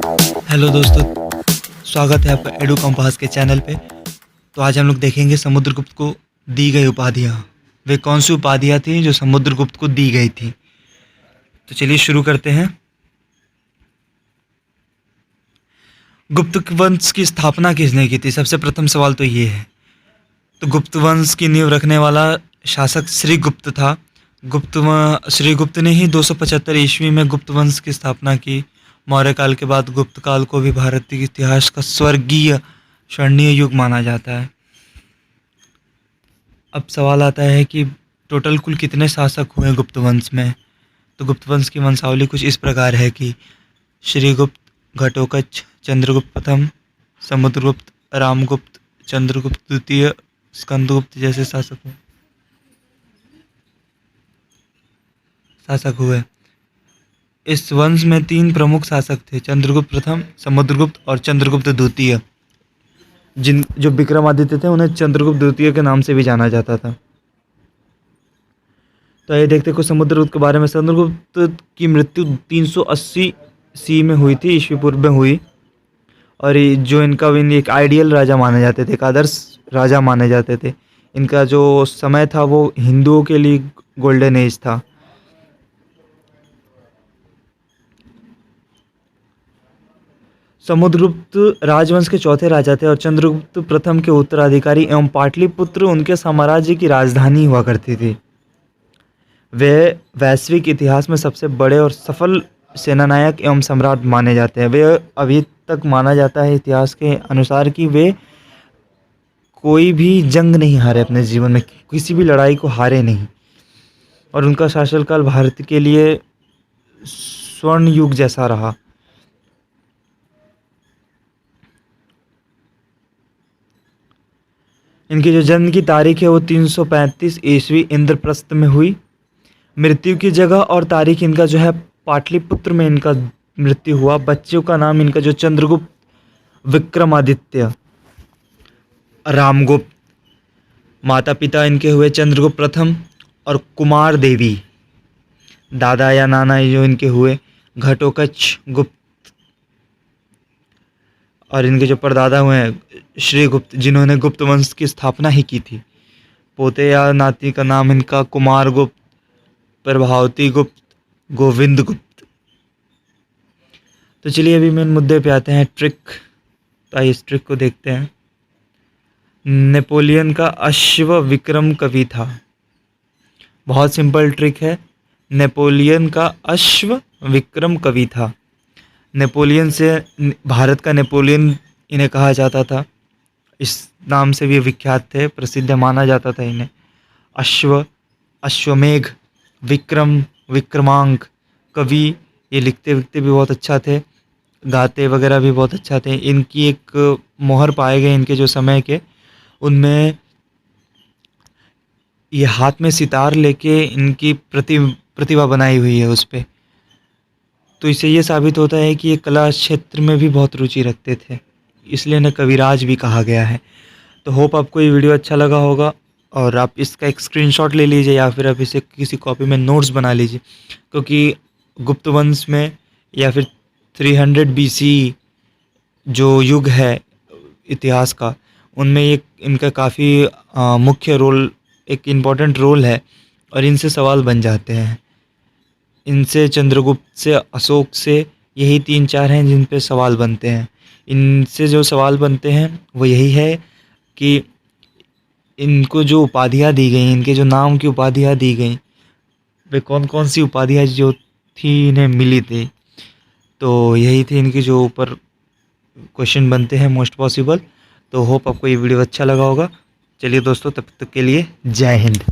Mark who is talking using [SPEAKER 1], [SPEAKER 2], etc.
[SPEAKER 1] Hello दोस्तों, स्वागत है आपका एडू कंपास के चैनल पे। तो आज हम लोग देखेंगे समुद्रगुप्त को दी गई उपाधियाँ। वे कौन सी उपाधियाँ थीं जो समुद्रगुप्त को दी गई थी। तो चलिए शुरू करते हैं। गुप्त वंश की स्थापना किसने की थी? सबसे प्रथम सवाल तो ये है। तो गुप्त वंश की नींव रखने वाला शासक श्रीगुप्त था। श्रीगुप्त ने ही 275 ईस्वी में गुप्त वंश की स्थापना की। मौर्य काल के बाद गुप्त काल को भी भारतीय इतिहास का स्वर्गीय स्वर्णीय युग माना जाता है। अब सवाल आता है कि टोटल कुल कितने शासक हुए गुप्त वंश में। तो गुप्त वंश की वंशावली कुछ इस प्रकार है कि श्रीगुप्त, घटोत्कच, चंद्रगुप्त प्रथम, समुद्रगुप्त, रामगुप्त, चंद्रगुप्त द्वितीय, स्कंदगुप्त जैसे शासक हुए। इस वंश में 3 प्रमुख शासक थे, चंद्रगुप्त प्रथम, समुद्रगुप्त और चंद्रगुप्त द्वितीय। जो विक्रमादित्य थे उन्हें चंद्रगुप्त द्वितीय के नाम से भी जाना जाता था। तो ये देखते कुछ समुद्रगुप्त के बारे में। समुद्रगुप्त की मृत्यु 380 सी में हुई थी, ईस्वी पूर्व में हुई। और ये जो इनका एक आइडियल राजा माने जाते थे, एक आदर्श राजा माने जाते थे। इनका जो समय था वो हिंदुओं के लिए गोल्डन एज था। समुद्रगुप्त राजवंश के चौथे राजा थे और चंद्रगुप्त प्रथम के उत्तराधिकारी एवं पाटलिपुत्र उनके साम्राज्य की राजधानी हुआ करती थी। वे वैश्विक इतिहास में सबसे बड़े और सफल सेनानायक एवं सम्राट माने जाते हैं। वे अभी तक माना जाता है इतिहास के अनुसार कि वे कोई भी जंग नहीं हारे अपने जीवन में, किसी भी लड़ाई को हारे नहीं। और उनका शासनकाल भारत के लिए स्वर्ण युग जैसा रहा। इनकी जो जन्म की तारीख है वो 335 ईस्वी इंद्रप्रस्थ में हुई। मृत्यु की जगह और तारीख इनका जो है पाटलिपुत्र में इनका मृत्यु हुआ। बच्चों का नाम इनका जो चंद्रगुप्त, विक्रमादित्य, रामगुप्त। माता पिता इनके हुए चंद्रगुप्त प्रथम और कुमार देवी। दादा या नाना जो इनके हुए घटोत्कच गुप्त। और इनके जो परदादा हुए हैं श्रीगुप्त, जिन्होंने गुप्त वंश की स्थापना ही की थी। पोते या नाती का नाम इनका कुमार गुप्त, प्रभावती गुप्त, गोविंद गुप्त। तो चलिए अभी मेन मुद्दे पे आते हैं, ट्रिक। तो आइए इस ट्रिक को देखते हैं। नेपोलियन का अश्व विक्रम कवि था। बहुत सिंपल ट्रिक है। नेपोलियन का अश्व विक्रम कवि था। नेपोलियन से भारत का नेपोलियन इन्हें कहा जाता था। इस नाम से भी विख्यात थे, प्रसिद्ध माना जाता था इन्हें। अश्व, अश्वमेघ, विक्रम, विक्रमांक, कवि। ये लिखते विखते भी बहुत अच्छा थे, गाते वगैरह भी बहुत अच्छा थे। इनकी एक मोहर पाए गए इनके जो समय के, उनमें ये हाथ में सितार लेके इनकी प्रतिभा बनाई हुई है उस पे। तो इससे ये साबित होता है कि ये कला क्षेत्र में भी बहुत रुचि रखते थे, इसलिए इन्हें कविराज भी कहा गया है। तो होप आपको ये वीडियो अच्छा लगा होगा और आप इसका एक स्क्रीनशॉट ले लीजिए या फिर आप इसे किसी कॉपी में नोट्स बना लीजिए। क्योंकि गुप्त वंश में या फिर 300 BC जो युग है इतिहास का, उनमें एक इनका काफ़ी मुख्य रोल, एक इम्पॉर्टेंट रोल है और इनसे सवाल बन जाते हैं। इनसे, चंद्रगुप्त से, अशोक से, यही 3-4 हैं जिन पे सवाल बनते हैं। इनसे जो सवाल बनते हैं वो यही है कि इनको जो उपाधियाँ दी गई, इनके जो नाम की उपाधियाँ दी गई, वे कौन कौन सी उपाधियाँ जो थी इन्हें मिली थी। तो यही थी इनकी जो ऊपर क्वेश्चन बनते हैं मोस्ट पॉसिबल। तो होप आपको ये वीडियो अच्छा लगा होगा। चलिए दोस्तों, तब तक के लिए जय हिंद।